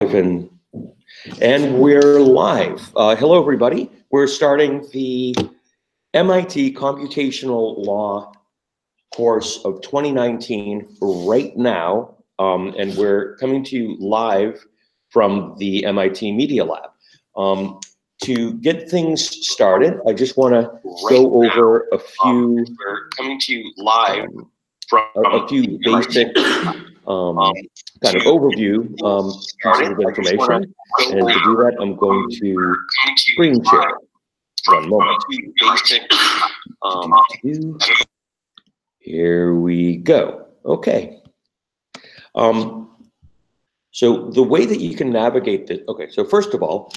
And we're live. Hello, everybody. We're starting the MIT Computational Law course of 2019 right now, and we're coming to you live from the MIT Media Lab. To get things started, I just want to go over a few. We're coming to you live from a few basic kind of overview pieces of information. And to do that, I'm going to screen share. One moment. Here we go. Okay. So the way that you can navigate this, okay, so first of all,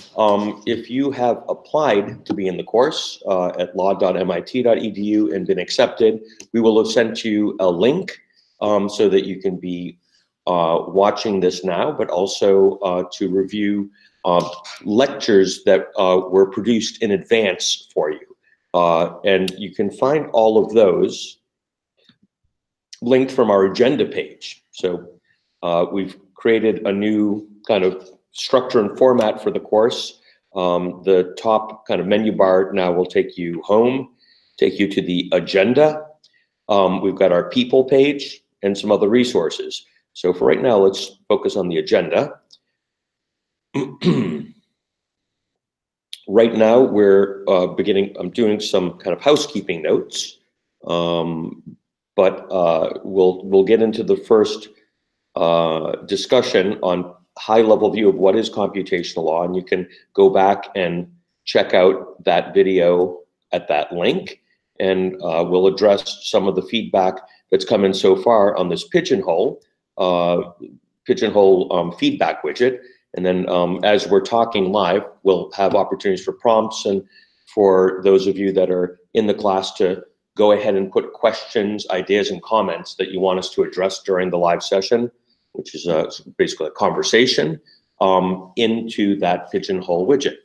if you have applied to be in the course at law.MIT.edu and been accepted, we will have sent you a link so that you can be watching this now, but also to review lectures that were produced in advance for you. And you can find all of those linked from our agenda page. So we've created a new kind of structure and format for the course. The top kind of menu bar now will take you home, take you to the agenda. We've got our people page and some other resources. So for right now, let's focus on the agenda. Right now, we're I'm doing some kind of housekeeping notes, but we'll get into the first discussion on high-level view of what is computational law, and you can go back and check out that video at that link, and we'll address some of the feedback that's come in so far on this Pigeonhole feedback widget. And then as we're talking live, we'll have opportunities for prompts and for those of you that are in the class to go ahead and put questions, ideas, and comments that you want us to address during the live session, which is basically a conversation, into that Pigeonhole widget.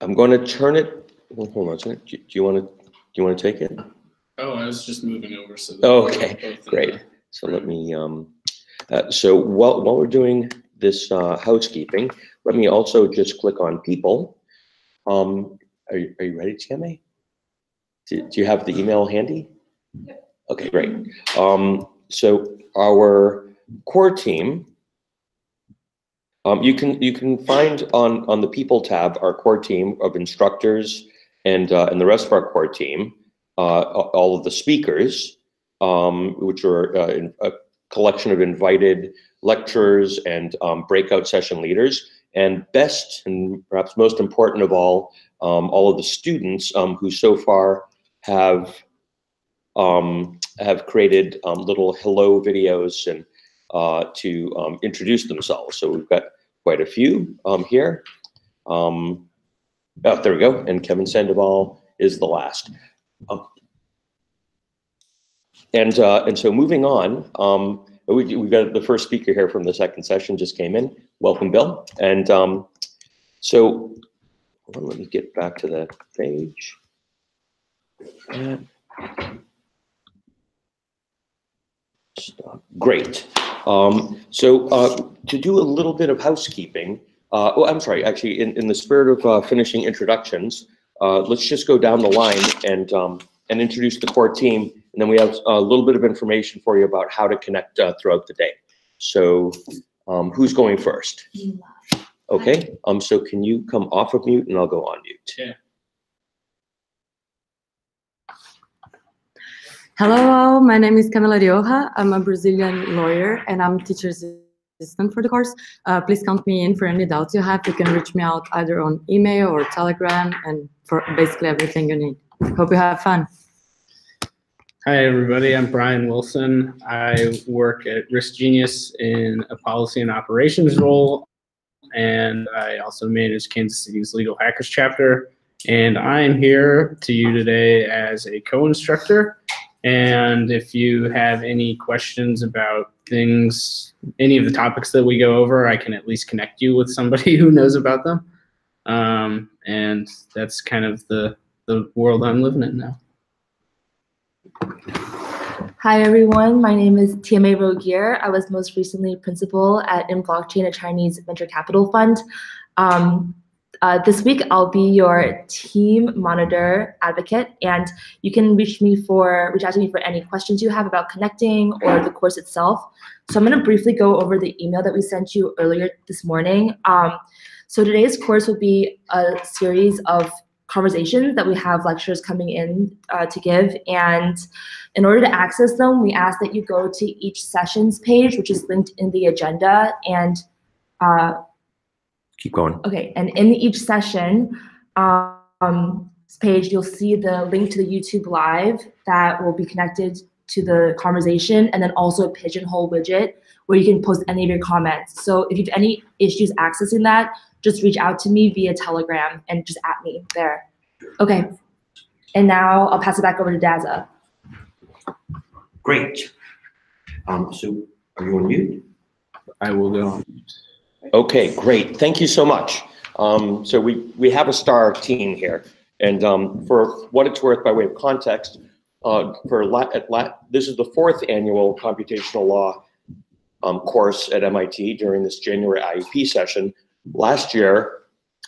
I'm going to turn it. Well, hold on a second. Do you want to take it? Oh, I was just moving over. So okay, great. So let me. So while we're doing this housekeeping, let me also just click on people. Are you ready, Tiame? Do you have the email handy? Yep. Okay, great. So our core team. You can find on the people tab our core team of instructors and the rest of our core team. All of the speakers, which are a collection of invited lecturers and breakout session leaders, and best and perhaps most important of all of the students who so far have created little hello videos and to introduce themselves. So we've got quite a few here. Oh, there we go. And Kevin Sandoval is the last. And so moving on, we've got the first speaker here from the second session just came in. Welcome, Bill. And so let me get back to that page. Great. So to do a little bit of housekeeping, I'm sorry, actually, in the spirit of finishing introductions, let's just go down the line and introduce the core team, and then we have a little bit of information for you about how to connect throughout the day. So who's going first? Okay, so can you come off of mute and I'll go on mute. Yeah. Hello, my name is Camila Rioja. I'm a Brazilian lawyer and I'm teacher's assistant for the course. Please count me in for any doubts you have. You can reach me out either on email or Telegram and for basically everything you need. Hope you have fun. Hi, everybody. I'm Brian Wilson. I work at Risk Genius in a policy and operations role, and I also manage Kansas City's Legal Hackers chapter. And I'm here to you today as a co-instructor. And if you have any questions about things, any of the topics that we go over, I can at least connect you with somebody who knows about them. And that's kind of the world I'm living in now. Hi everyone, my name is TMA Rogier. I was most recently principal at In Blockchain, a Chinese venture capital fund. This week I'll be your team monitor advocate, and you can reach out to me for any questions you have about connecting or the course itself. So I'm going to briefly go over the email that we sent you earlier this morning. So today's course will be a series of conversations that we have lecturers coming in to give, and in order to access them, we ask that you go to each sessions page, which is linked in the agenda, and keep going. Okay, and in each session page, you'll see the link to the YouTube Live that will be connected to the conversation, and then also a Pigeonhole widget where you can post any of your comments. So if you have any issues accessing that, just reach out to me via Telegram and just at me there. Okay, and now I'll pass it back over to Daza. Great. So are you on mute? I will go. Okay, great. Thank you so much. So we have a star team here, and for what it's worth, by way of context, this is the 4th annual computational law course at MIT during this January IEP session. Last year,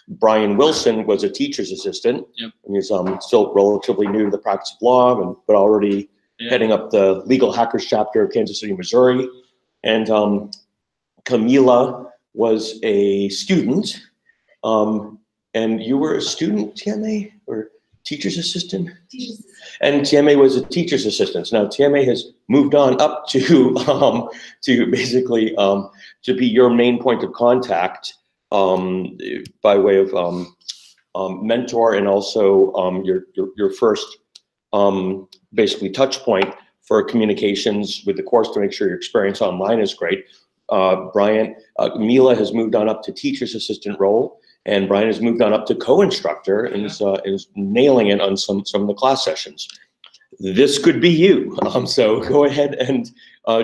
Brian Wilson was a teacher's assistant. Yep. And he's still relatively new to the practice of law, but already heading up the legal hackers chapter of Kansas City, Missouri. And Camila was a student, and you were a student, TMA, or teacher's assistant? Teacher's assistant. And TMA was a teacher's assistant. So now TMA has moved on up to basically to be your main point of contact by way of mentor, and also your first basically touch point for communications with the course to make sure your experience online is great. Mila has moved on up to teacher's assistant role, and Brian has moved on up to co-instructor and is nailing it on some of the class sessions. This could be you. So go ahead and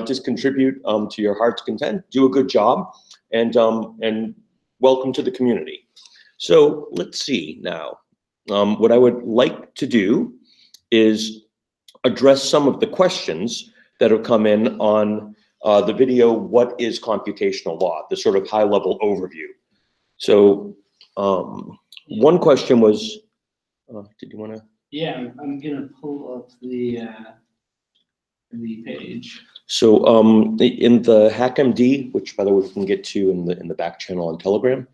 just contribute to your heart's content. Do a good job, and welcome to the community. So let's see now. What I would like to do is address some of the questions that have come in on the video, What is Computational Law? The sort of high-level overview. So one question was, did you want to? Yeah, I'm gonna pull up the page. So in the HackMD, which by the way we can get to in the back channel on Telegram,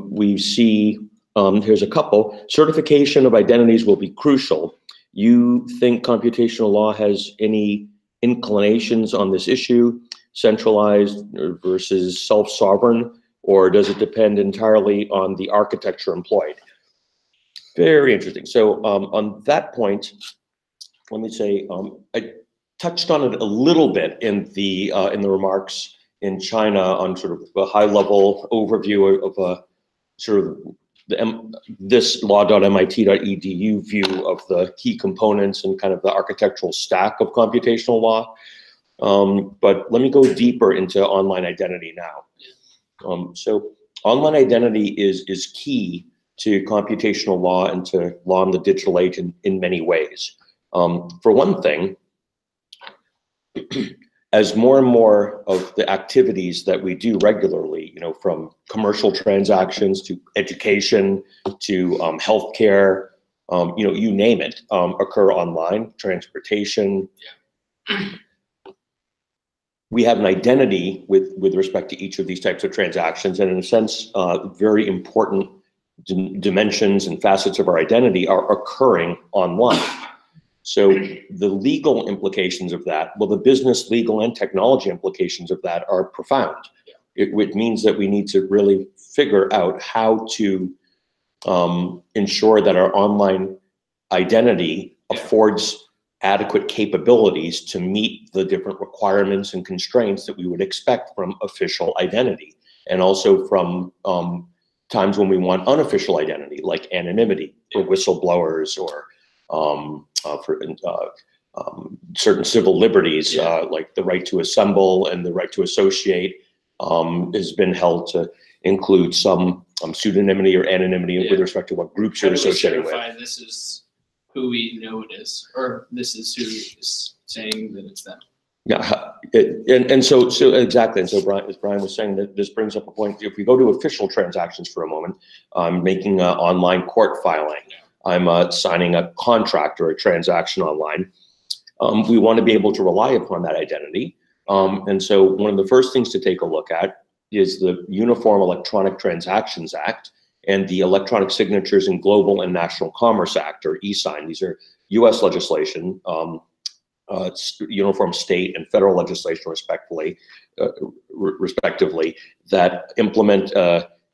we see here's a couple. Certification of identities will be crucial. You think computational law has any inclinations on this issue, centralized versus self-sovereign, or does it depend entirely on the architecture employed? Very interesting. So on that point, let me say I touched on it a little bit in the remarks in China on sort of a high-level overview of sort of this law.MIT.edu view of the key components and kind of the architectural stack of computational law. But let me go deeper into online identity now. So online identity is key to computational law and to law in the digital age in many ways. For one thing, as more and more of the activities that we do regularly, from commercial transactions to education to healthcare, you name it, occur online, transportation. We have an identity with respect to each of these types of transactions, and in a sense, very important dimensions and facets of our identity are occurring online. So the legal implications of that, well, the business, legal, and technology implications of that are profound. It means that we need to really figure out how to ensure that our online identity affords adequate capabilities to meet the different requirements and constraints that we would expect from official identity, and also from times when we want unofficial identity, like anonymity for whistleblowers, or for certain civil liberties, like the right to assemble and the right to associate, has been held to include some pseudonymity or anonymity with respect to what groups you're associated with. This is who we know it is, or this is who is saying that it's them. Yeah, and so exactly, and so Brian, as Brian was saying, that this brings up a point. If we go to official transactions for a moment, I'm making an online court filing. I'm signing a contract or a transaction online. We want to be able to rely upon that identity. And so one of the first things to take a look at is the Uniform Electronic Transactions Act and the Electronic Signatures in Global and National Commerce Act, or e-sign. These are US legislation, uniform state and federal legislation respectively, that implement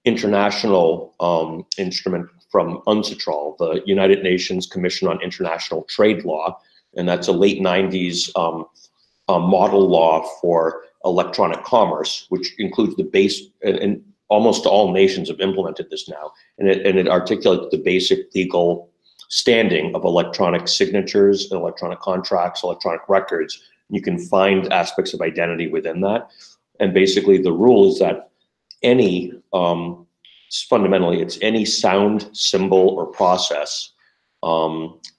international instrument from UNCITRAL, the United Nations Commission on International Trade Law, and that's a late 90s model law for electronic commerce, which includes the base, and almost all nations have implemented this now, and it articulates the basic legal standing of electronic signatures, electronic contracts, electronic records. You can find aspects of identity within that. And basically the rule is that any, fundamentally, it's any sound, symbol, or process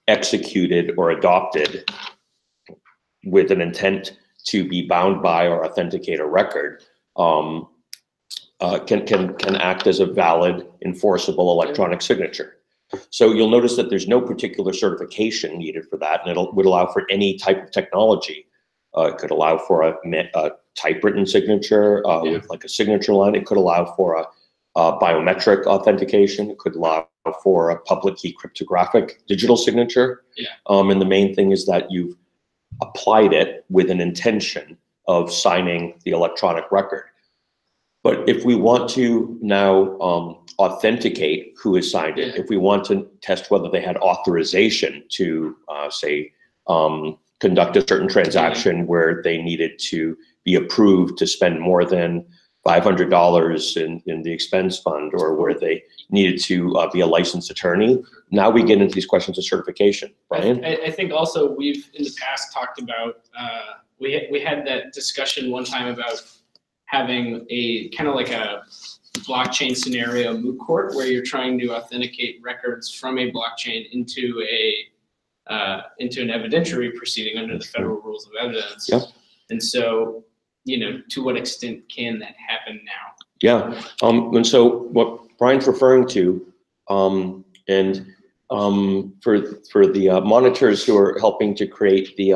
executed or adopted with an intent to be bound by or authenticate a record can act as a valid, enforceable electronic signature. So you'll notice that there's no particular certification needed for that, and it would allow for any type of technology. It could allow for a typewritten signature with like a signature line. It could allow for a biometric authentication. It could allow for a public key cryptographic digital signature. And the main thing is that you've applied it with an intention of signing the electronic record. But if we want to now authenticate who has signed it, if we want to test whether they had authorization to, say, conduct a certain transaction where they needed to be approved to spend more than $500 in the expense fund, or where they needed to be a licensed attorney, now we get into these questions of certification. Brian? I think also we've in the past talked about, we had that discussion one time about having a kind of like a blockchain scenario moot court where you're trying to authenticate records from a blockchain into an evidentiary proceeding under the federal rules of evidence. And so, to what extent can that happen now? And so what Brian's referring to, and for the monitors who are helping to create the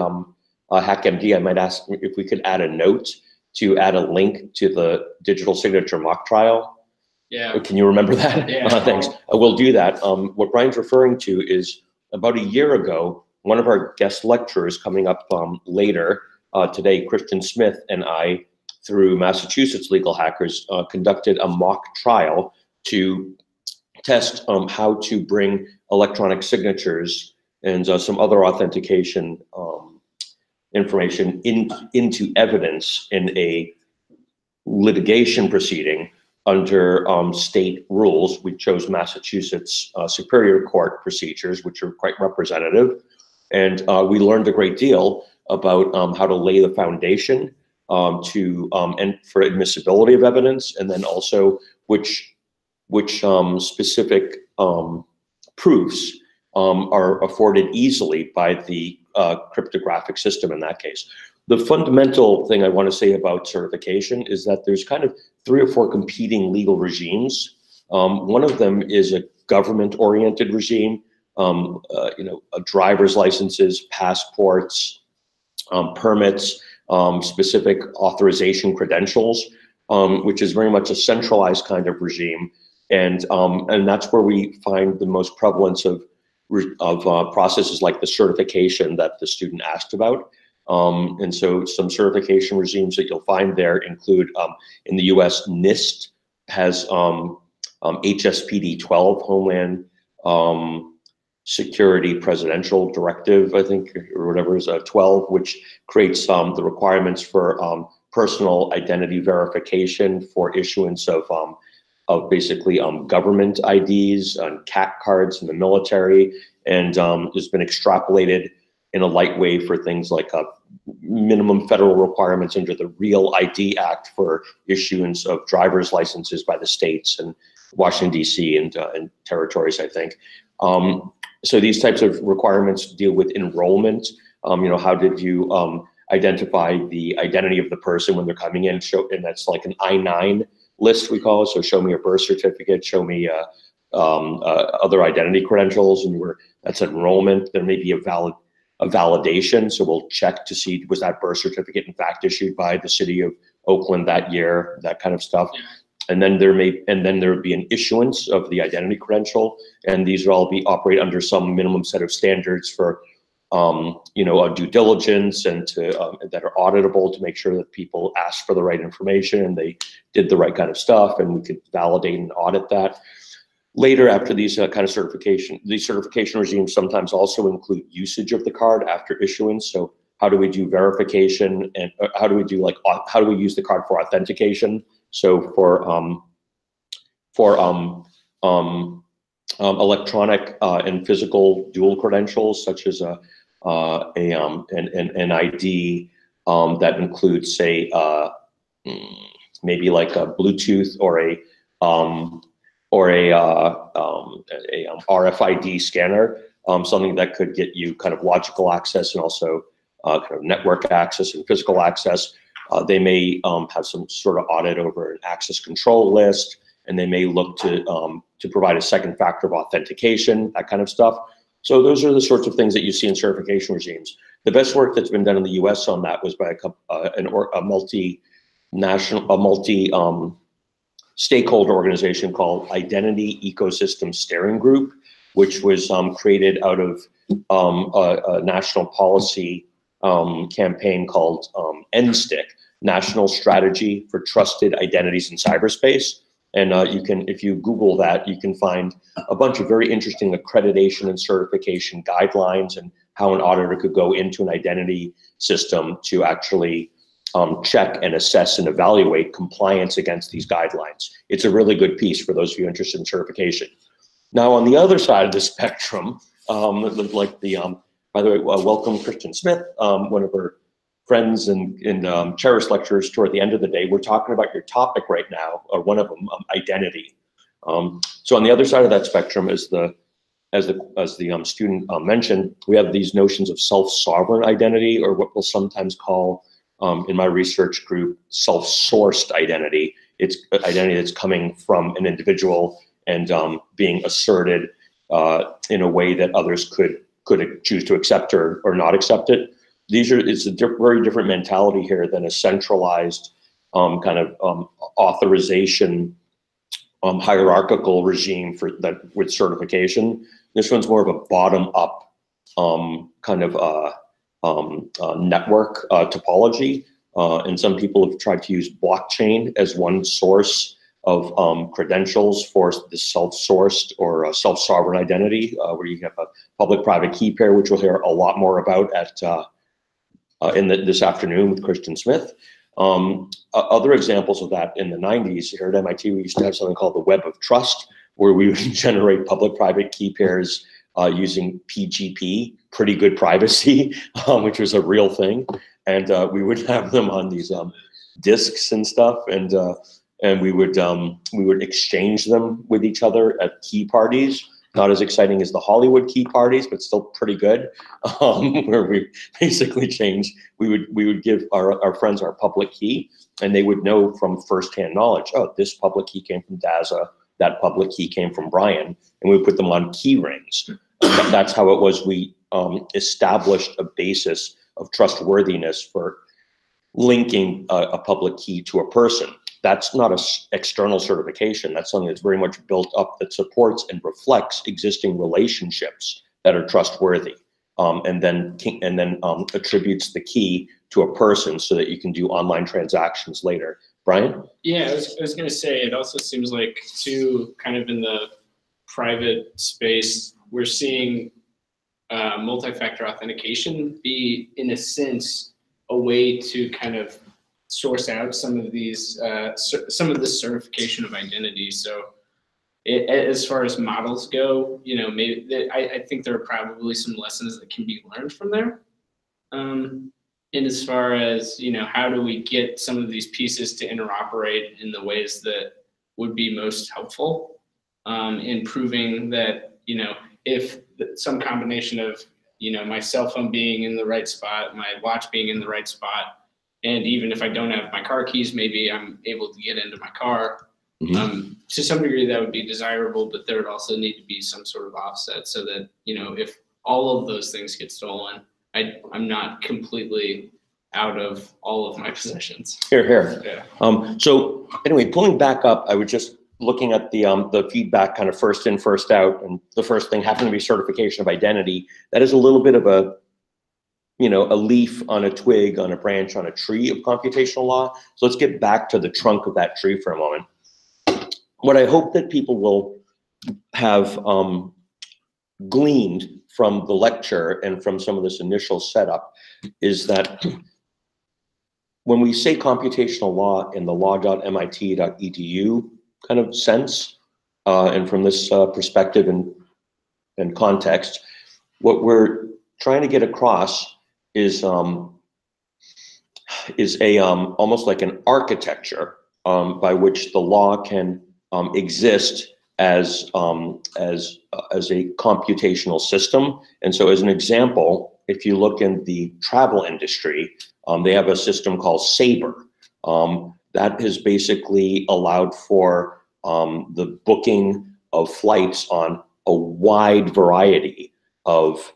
HackMD, I might ask if we could add a note to add a link to the digital signature mock trial. Can you remember that? Thanks. We'll do that. What Brian's referring to is about a year ago, one of our guest lecturers coming up later today, Christian Smith, and I, through Massachusetts Legal Hackers, conducted a mock trial to test how to bring electronic signatures and some other authentication information into evidence in a litigation proceeding under state rules. We chose Massachusetts Superior Court procedures, which are quite representative. And we learned a great deal about how to lay the foundation and for admissibility of evidence, and then also which specific proofs are afforded easily by the cryptographic system in that case. The fundamental thing I want to say about certification is that there's kind of 3 or 4 competing legal regimes. One of them is a government-oriented regime, driver's licenses, passports, permits, specific authorization credentials, which is very much a centralized kind of regime, and that's where we find the most prevalence of processes like the certification that the student asked about. And so some certification regimes that you'll find there include, in the US, NIST has HSPD 12, Homeland Security Presidential Directive, I think, or whatever is 12, which creates the requirements for personal identity verification for issuance of basically government IDs and CAC cards in the military, and has been extrapolated in a light way for things like minimum federal requirements under the Real ID Act for issuance of driver's licenses by the states and Washington, D.C. and territories, I think. So these types of requirements deal with enrollment. How did you identify the identity of the person when they're coming in? And that's like an I-9 list, we call it. So show me your birth certificate, show me other identity credentials, and that's enrollment. There may be a validation, so we'll check to see, was that birth certificate in fact issued by the city of Oakland that year, that kind of stuff. Yeah. And then there would be an issuance of the identity credential, and these would all operate under some minimum set of standards for due diligence and that are auditable to make sure that people asked for the right information and they did the right kind of stuff, and we could validate and audit that. Later, after these certification regimes sometimes also include usage of the card after issuance. So how do we do verification, and how do we use the card for authentication? So for electronic and physical dual credentials, such as an ID that includes, say, maybe like a Bluetooth or a RFID scanner, something that could get you kind of logical access and also kind of network access and physical access. They may have some sort of audit over an access control list, and they may look to provide a second factor of authentication, that kind of stuff. So those are the sorts of things that you see in certification regimes. The best work that's been done in the U.S. on that was by a multi-stakeholder organization called Identity Ecosystem Steering Group, which was created out of a national policy campaign called NSTIC, National Strategy for Trusted Identities in Cyberspace. And if you Google that, you can find a bunch of very interesting accreditation and certification guidelines and how an auditor could go into an identity system to actually check and assess and evaluate compliance against these guidelines. It's a really good piece for those of you interested in certification. Now, on the other side of the spectrum, by the way, welcome Kristen Smith, one of our friends and cherished lecturers toward the end of the day. We're talking about your topic right now, or one of them, identity. So on the other side of that spectrum, as the student mentioned, we have these notions of self-sovereign identity, or what we'll sometimes call, in my research group, self-sourced identity. It's identity that's coming from an individual and being asserted in a way that others could choose to accept or not accept it. It's a very different mentality here than a centralized kind of authorization hierarchical regime with certification. This one's more of a bottom-up kind of network topology, and some people have tried to use blockchain as one source of credentials for the self-sourced or self-sovereign identity, where you have a public-private key pair, which we'll hear a lot more about this afternoon with Kristen Smith. Other examples of that in the 90s, here at MIT, we used to have something called the Web of Trust, where we would generate public-private key pairs using PGP, pretty good privacy, which was a real thing. And we would have them on these disks and stuff, and we would exchange them with each other at key parties. Not as exciting as the Hollywood key parties, but still pretty good. Where we basically we would give our friends our public key, and they would know from firsthand knowledge, oh, this public key came from Daza, that public key came from Brian, and we would put them on key rings. That's how it was. We established a basis of trustworthiness for linking a public key to a person. That's not an external certification. That's something that's very much built up that supports and reflects existing relationships that are trustworthy, and then attributes the key to a person so that you can do online transactions later. Brian? Yeah, I was going to say, it also seems like, too, kind of in the private space, we're seeing multi-factor authentication be, in a sense, a way to kind of source out some of these, some of the certification of identity. So as far as models go, maybe I think there are probably some lessons that can be learned from there. And as far as, how do we get some of these pieces to interoperate in the ways that would be most helpful in proving that, if some combination of, my cell phone being in the right spot, my watch being in the right spot, and even if I don't have my car keys, maybe I'm able to get into my car. To some degree, that would be desirable, but there would also need to be some sort of offset so that, if all of those things get stolen, I'm not completely out of all of my possessions. Here. Yeah. So anyway, pulling back up, I was just looking at the feedback kind of first in, first out, and the first thing happened to be certification of identity. That is a little bit of a leaf on a twig, on a branch, on a tree of computational law. So let's get back to the trunk of that tree for a moment. What I hope that people will have gleaned from the lecture and from some of this initial setup is that when we say computational law in the law.MIT.edu kind of sense, and from this perspective and context, what we're trying to get across is almost like an architecture by which the law can exist as a computational system. And so as an example, if you look in the travel industry, they have a system called Sabre that has basically allowed for the booking of flights on a wide variety of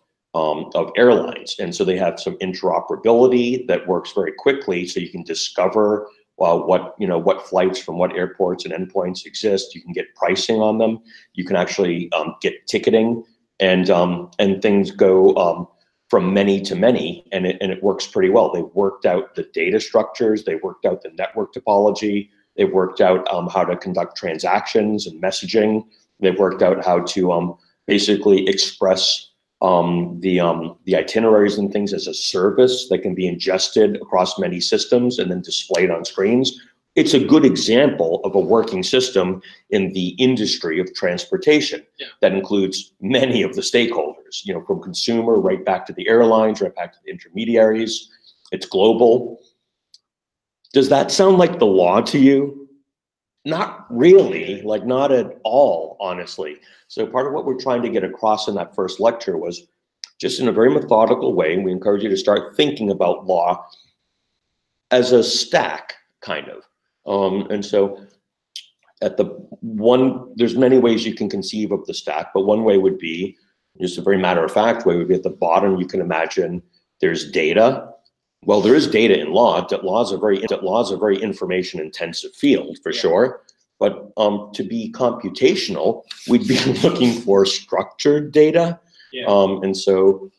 airlines. And so they have some interoperability that works very quickly, so you can discover what flights from what airports and endpoints exist. You can get pricing on them. You can actually get ticketing, and things go from many to many, and it works pretty well. They've worked out the data structures. They've worked out the network topology. They've worked out how to conduct transactions and messaging. They've worked out how to basically express the itineraries and things as a service that can be ingested across many systems and then displayed on screens. It's a good example of a working system in the industry of transportation that includes many of the stakeholders, from consumer right back to the airlines, right back to the intermediaries. It's global. Does that sound like the law to you? Not really, like not at all, honestly. So part of what we're trying to get across in that first lecture was just in a very methodical way, we encourage you to start thinking about law as a stack, kind of. And so there's many ways you can conceive of the stack, but one way would be, just a very matter-of-fact way would be at the bottom, you can imagine there's data. Well, there is data in law. Law is a very information-intensive field, for sure. But to be computational, we'd be looking for structured data. And so,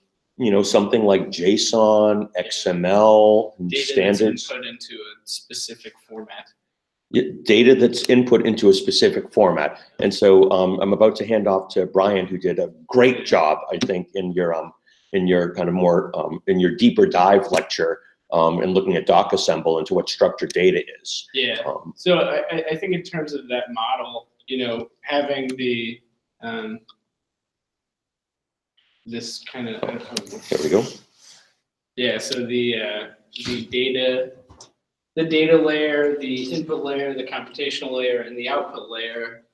something like JSON, XML, and data standards. That's input into a specific format. Data that's input into a specific format. And so I'm about to hand off to Brian, who did a great job, I think, in your kind of more, in your deeper dive lecture, and looking at DocAssemble into what structured data is. So I think in terms of that model, having the this kind of there we go. So the data layer, the input layer, the computational layer, and the output layer.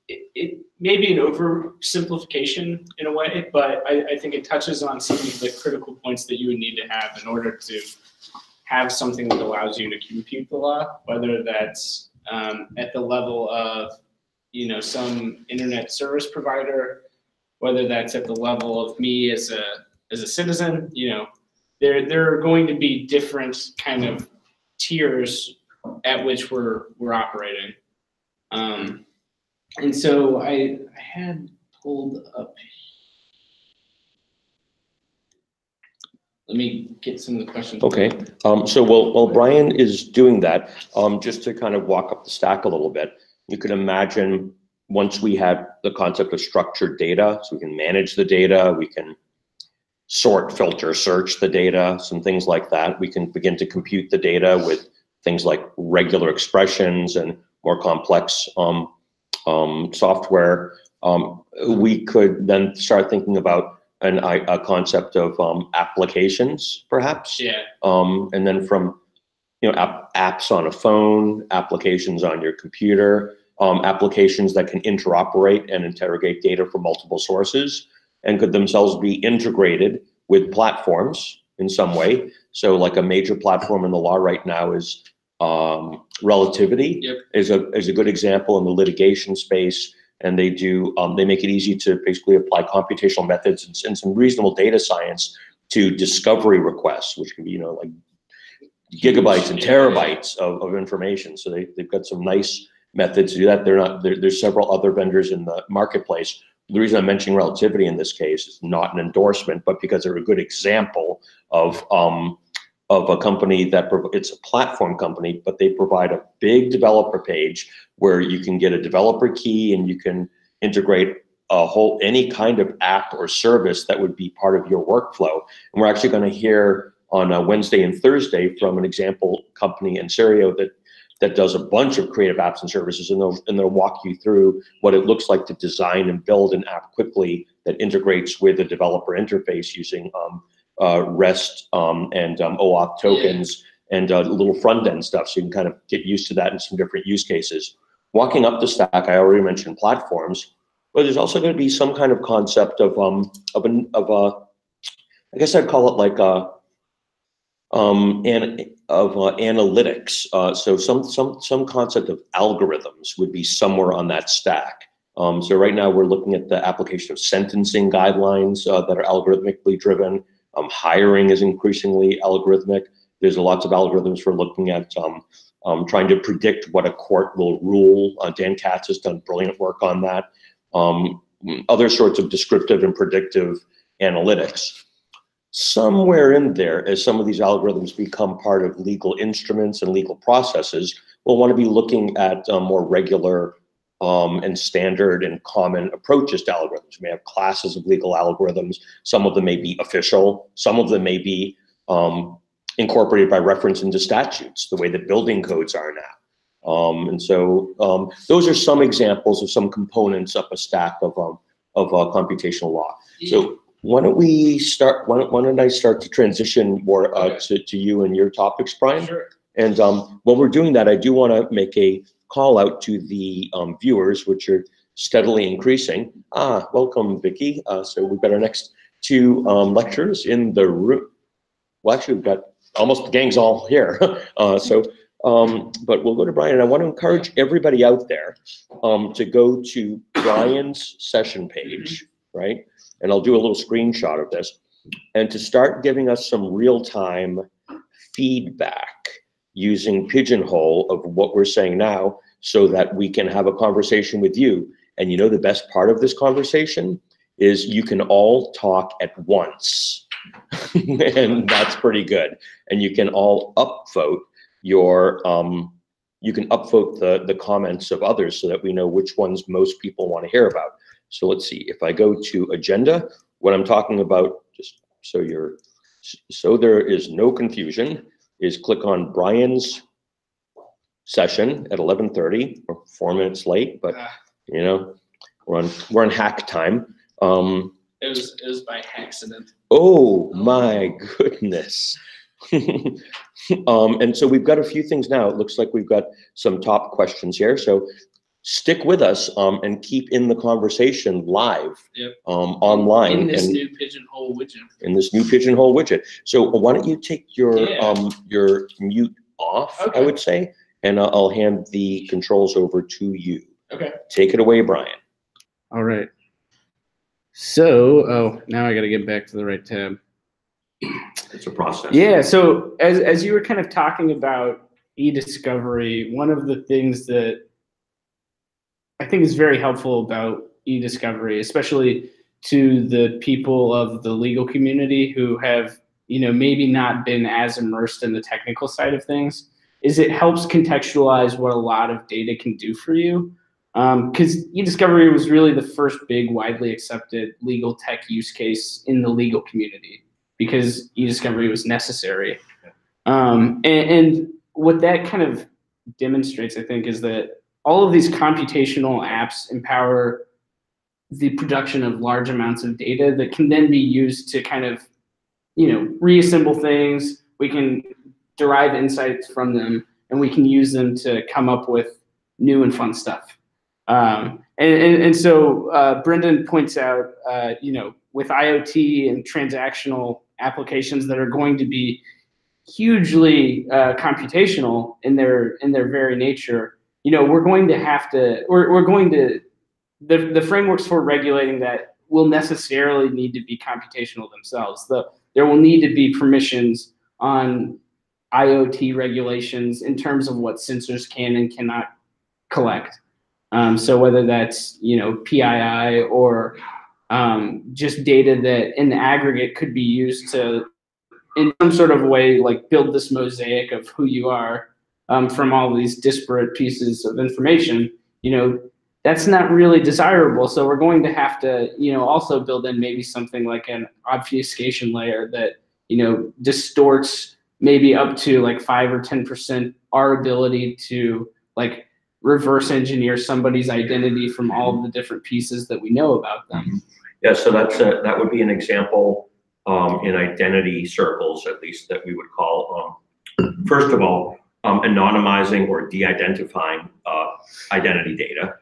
It may be an oversimplification in a way, but I think it touches on some of the critical points that you would need to have in order to have something that allows you to compute the law, whether that's at the level of some internet service provider, whether that's at the level of me as a citizen. There are going to be different kind of tiers at which we're operating. And so I had pulled up. Let me get some of the questions. Okay. So while Brian is doing that, just to kind of walk up the stack a little bit, you could imagine once we have the concept of structured data, so we can manage the data, we can sort, filter, search the data, some things like that. We can begin to compute the data with things like regular expressions and more complex software. We could then start thinking about a concept of applications, perhaps. And then from apps on a phone, applications on your computer, applications that can interoperate and interrogate data from multiple sources and could themselves be integrated with platforms in some way. So like a major platform in the law right now is Relativity. Yep. is a good example in the litigation space. And they do, they make it easy to basically apply computational methods and some reasonable data science to discovery requests, which can be, like gigabytes and terabytes of information. So they've got some nice methods to do that. There's several other vendors in the marketplace. The reason I'm mentioning Relativity in this case is not an endorsement, but because they're a good example of a company it's a platform company, but they provide a big developer page where you can get a developer key and you can integrate any kind of app or service that would be part of your workflow. And we're actually going to hear on Wednesday and Thursday from an example company in Serio that does a bunch of creative apps and services, and they'll walk you through what it looks like to design and build an app quickly that integrates with a developer interface using REST and OAuth tokens and little front end stuff. So you can kind of get used to that in some different use cases. Walking up the stack, I already mentioned platforms, but there's also going to be some kind of concept of I guess I'd call it like analytics. So some concept of algorithms would be somewhere on that stack. So right now we're looking at the application of sentencing guidelines that are algorithmically driven. Hiring is increasingly algorithmic. There's lots of algorithms for looking at trying to predict what a court will rule. Dan Katz has done brilliant work on that. Other sorts of descriptive and predictive analytics. Somewhere in there, as some of these algorithms become part of legal instruments and legal processes, we'll want to be looking at more regular and standard and common approaches to algorithms. We may have classes of legal algorithms. Some of them may be official. Some of them may be incorporated by reference into statutes, the way that building codes are now. And so those are some examples of some components of a stack of computational law. So why don't we start? Why don't I start to transition more to you and your topics, Brian? Sure. And while we're doing that, I do want to make a call out to the viewers, which are steadily increasing. Welcome, Vicky. So we've got our next two lectures in the room. Well, actually, we've got almost the gang's all here. But we'll go to Brian, and I want to encourage everybody out there to go to Brian's session page, right? And I'll do a little screenshot of this, and to start giving us some real-time feedback using Pigeonhole of what we're saying now so that we can have a conversation with you. And you know the best part of this conversation is you can all talk at once. And that's pretty good. And you can all upvote the comments of others so that we know which ones most people want to hear about. So let's see, if I go to agenda, what I'm talking about, just so there is no confusion, is click on Brian's session at 11:30. We're 4 minutes late, but you know, we're on hack time. It was by accident. Oh my goodness. And so we've got a few things now. It looks like we've got some top questions here. So stick with us and keep in the conversation live online. In this new Pigeonhole widget. In this new Pigeonhole widget. So why don't you take your mute off, okay. I would say, and I'll hand the controls over to you. Okay. Take it away, Brian. All right. So, now I got to get back to the right tab. It's a process. Yeah. So as you were kind of talking about Ediscovery, one of the things that I think is very helpful about Ediscovery, especially to the people of the legal community who have, maybe not been as immersed in the technical side of things, is it helps contextualize what a lot of data can do for you. Because Ediscovery was really the first big widely accepted legal tech use case in the legal community because Ediscovery was necessary. And what that kind of demonstrates, I think, is that all of these computational apps empower the production of large amounts of data that can then be used to kind of, reassemble things. We can derive insights from them, and we can use them to come up with new and fun stuff. And so Brendan points out, with IoT and transactional applications that are going to be hugely computational in their very nature, we're going to have to, the frameworks for regulating that will necessarily need to be computational themselves. There will need to be permissions on IoT regulations in terms of what sensors can and cannot collect. So whether that's PII or just data that in the aggregate could be used to, in some sort of way, like build this mosaic of who you are from all these disparate pieces of information, that's not really desirable. So we're going to have to, also build in maybe something like an obfuscation layer that, distorts maybe up to like 5 or 10% our ability to like reverse engineer somebody's identity from all of the different pieces that we know about them. Yeah, so that would be an example in identity circles, at least, that we would call, first of all, anonymizing or de-identifying identity data,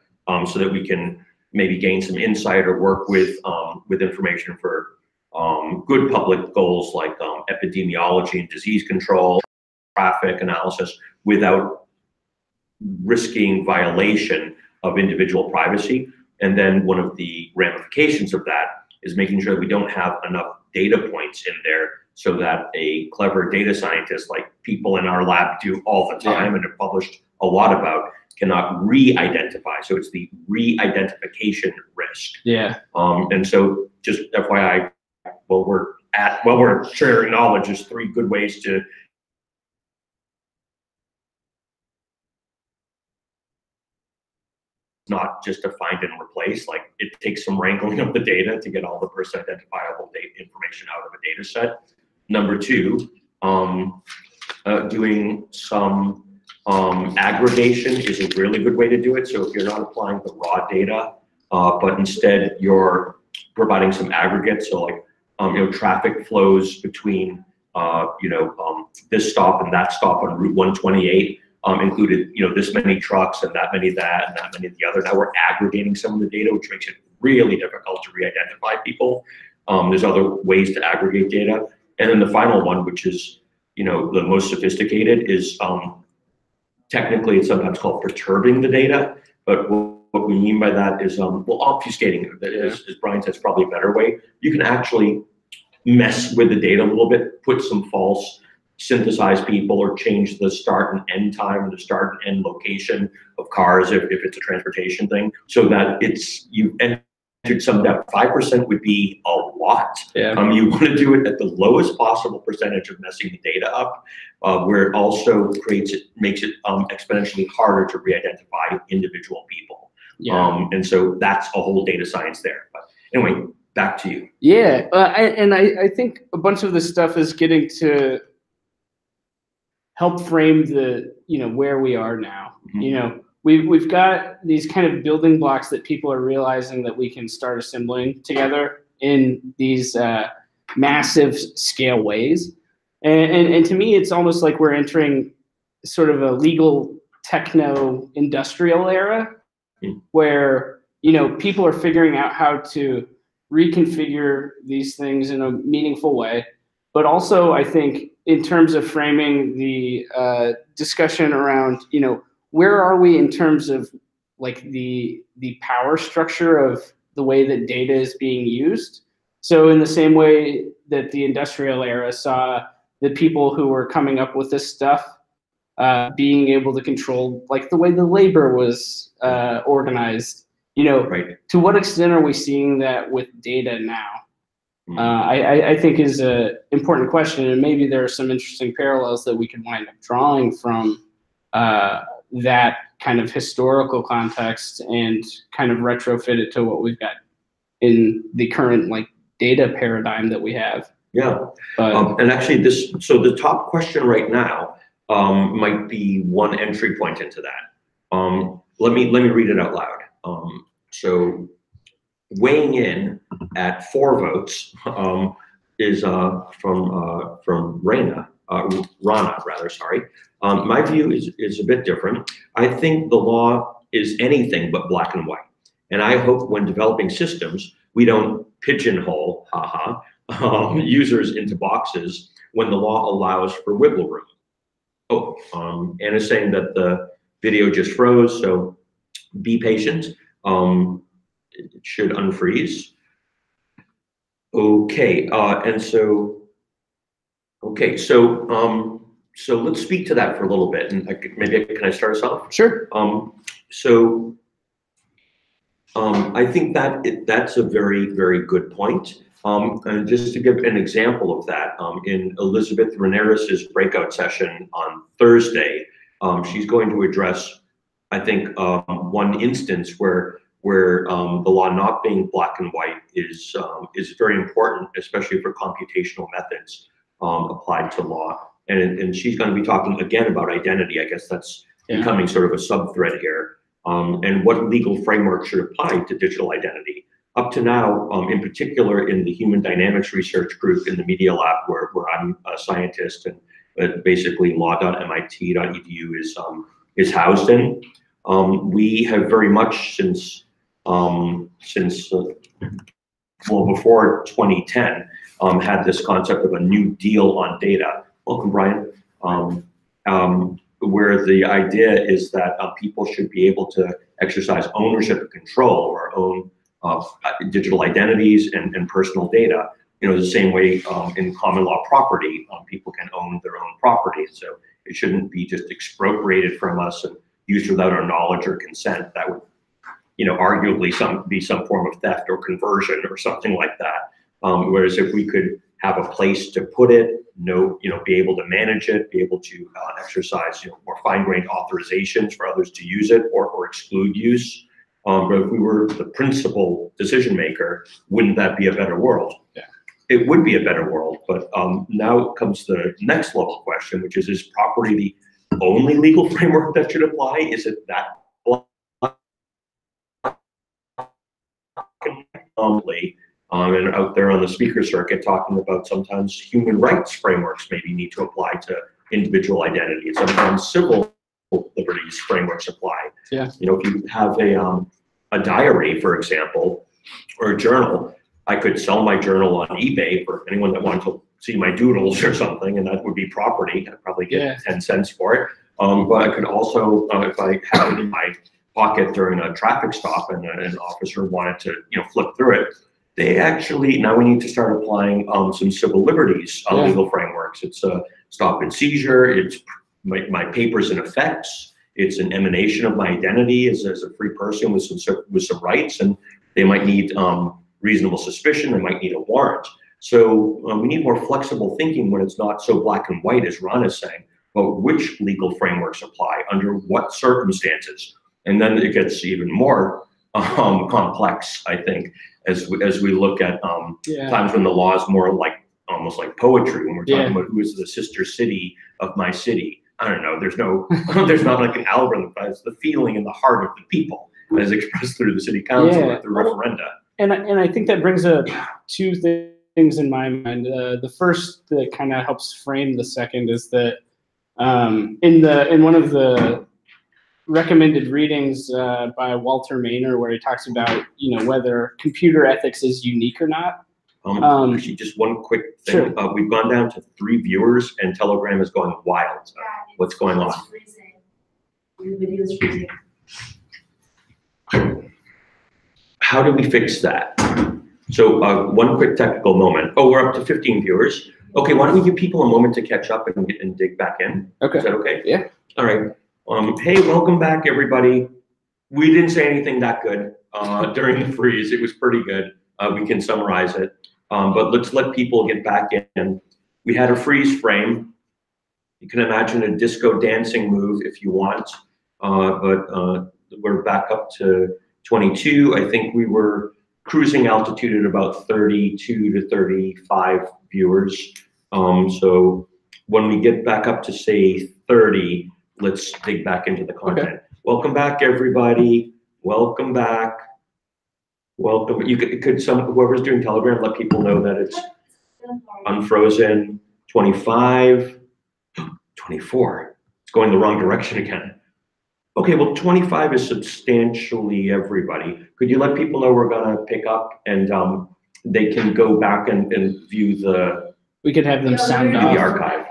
so that we can maybe gain some insight or work with information for good public goals like epidemiology and disease control, traffic analysis, without risking violation of individual privacy. And then one of the ramifications of that is making sure that we don't have enough data points in there so that a clever data scientist, like people in our lab do all the time and have published a lot about, cannot re-identify. So it's the re-identification risk. Yeah. And so just FYI, while we're sharing knowledge, there's 3 good ways to not just to find and replace. Like, it takes some wrangling of the data to get all the person identifiable data information out of a data set. Number 2, doing some aggregation is a really good way to do it. So if you're not applying the raw data, but instead you're providing some aggregates, so like traffic flows between this stop and that stop on Route 128. Included, this many trucks and that many that and that many the other. Now we're aggregating some of the data, which makes it really difficult to re-identify people. There's other ways to aggregate data. And then the final one, which is, the most sophisticated, is technically it's sometimes called perturbing the data. But what we mean by that is, obfuscating it. As Brian says, probably a better way. You can actually mess with the data a little bit, put some false synthesize people, or change the start and end time, or the start and end location of cars if it's a transportation thing, so that you entered some depth. 5% would be a lot. Yeah. You want to do it at the lowest possible percentage of messing the data up, where it also makes it exponentially harder to re-identify individual people. Yeah. And so that's a whole data science there. But anyway, back to you. Yeah, I think a bunch of this stuff is getting to help frame the where we are now. Mm-hmm. We've got these kind of building blocks that people are realizing that we can start assembling together in these massive scale ways, and to me it's almost like we're entering sort of a legal techno industrial era, where people are figuring out how to reconfigure these things in a meaningful way. But also, I think, in terms of framing the discussion around, where are we in terms of like the power structure of the way that data is being used? So in the same way that the industrial era saw the people who were coming up with this stuff being able to control like the way the labor was organized, Right. To what extent are we seeing that with data now? I think is an important question, and maybe there are some interesting parallels that we could wind up drawing from that kind of historical context and kind of retrofit it to what we've got in the current like data paradigm that we have. Yeah, But, and actually so the top question right now might be one entry point into that. Let me read it out loud. So weighing in at 4 votes is from Rana, sorry. My view is a bit different. I think the law is anything but black and white. And I hope when developing systems, we don't pigeonhole, users into boxes when the law allows for wiggle room. Oh, Anna's saying that the video just froze, so be patient. It should unfreeze. Okay, so let's speak to that for a little bit, and can I start us off? Sure. I think that's a very, very good point. And just to give an example of that, in Elizabeth Reneris's breakout session on Thursday, she's going to address, I think, one instance where the law not being black and white is very important, especially for computational methods applied to law. And she's going to be talking again about identity. I guess that's becoming sort of a sub-thread here. And what legal framework should apply to digital identity. Up to now, in particular in the human dynamics research group in the Media Lab, where I'm a scientist, and basically law.MIT.edu is housed in, we have very much since before 2010 had this concept of a new deal on data. Welcome, Brian. Where the idea is that people should be able to exercise ownership and control or own digital identities and personal data. The same way in common law property, people can own their own property. So it shouldn't be just expropriated from us and used without our knowledge or consent. That would, arguably be some form of theft or conversion or something like that. Whereas if we could have a place to put it, be able to manage it, be able to exercise more fine-grained authorizations for others to use it or exclude use. But if we were the principal decision maker, wouldn't that be a better world? Yeah. It would be a better world, but now comes the next level question, which is property the only legal framework that should apply? Is it that and out there on the speaker circuit talking about sometimes human rights frameworks maybe need to apply to individual identity, and sometimes civil liberties frameworks apply. Yeah. If you have a diary, for example, or a journal, I could sell my journal on eBay for anyone that wanted to see my doodles or something, and that would be property. I'd probably get 10 cents for it. But I could also, if I had it in my pocket during a traffic stop and an officer wanted to, flip through it, they actually, now we need to start applying some civil liberties legal frameworks. It's a stop and seizure, it's my papers and effects, it's an emanation of my identity as a free person with some rights, and they might need reasonable suspicion, they might need a warrant. So we need more flexible thinking when it's not so black and white, as Ron is saying, but which legal frameworks apply, under what circumstances. And then it gets even more complex, I think, as we look at times when the law is more almost like poetry, when we're talking about who is the sister city of my city. I don't know, there's not like an algorithm, but it's the feeling in the heart of the people as expressed through the city council or through referenda. And I think that brings up two things in my mind. The first that kind of helps frame the second is that in one of the recommended readings by Walter Maynor, where he talks about whether computer ethics is unique or not. Actually, just one quick thing. Sure. We've gone down to 3 viewers, and Telegram is going wild. What's going on? Your video is freezing. How do we fix that? So one quick technical moment. Oh, we're up to 15 viewers. Okay, why don't we give people a moment to catch up and dig back in? Okay. Is that okay? Yeah. All right. Hey, welcome back, everybody. We didn't say anything that good during the freeze. It was pretty good. We can summarize it. But let's let people get back in. We had a freeze frame. You can imagine a disco dancing move if you want. But we're back up to 22. I think we were cruising altitude at about 32 to 35 viewers. So when we get back up to, say, 30, let's dig back into the content. Okay. Welcome back, everybody. Welcome back. Welcome. You could whoever's doing Telegram, let people know that it's unfrozen. 25, 24. It's going the wrong direction again. Okay, well, 25 is substantially everybody. Could you let people know we're gonna pick up and they can go back and view the We could have them sound off. archive?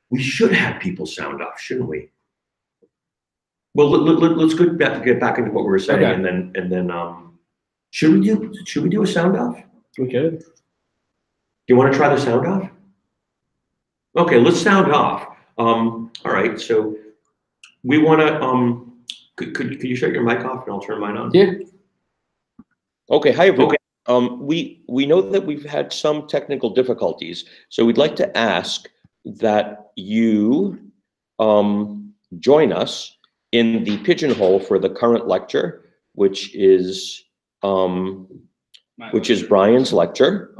We should have people sound off, shouldn't we? Well, let's get back into what we were saying, Okay. and then should we do a sound off? We could. Do you want to try the sound off? Okay, let's sound off. All right, so we want to could you shut your mic off and I'll turn mine on? Yeah. Okay, hi everyone. We know that we've had some technical difficulties, so we'd like to ask that you join us in the Pigeonhole for the current lecture, which is Brian's lecture,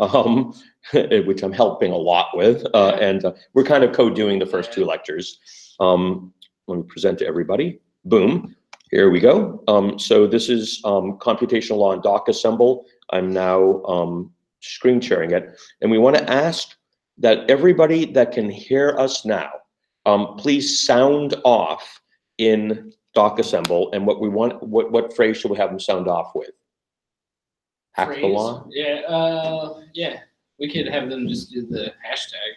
which I'm helping a lot with, and we're kind of co-doing the first two lectures. Let me present to everybody. Boom. Here we go. So this is Computational Law and Doc Assemble. I'm now screen sharing it. And we want to ask that everybody that can hear us now, please sound off in Doc Assemble. And what we want, what phrase should we have them sound off with? Hack the law? Yeah, yeah. We could have them just do the hashtag.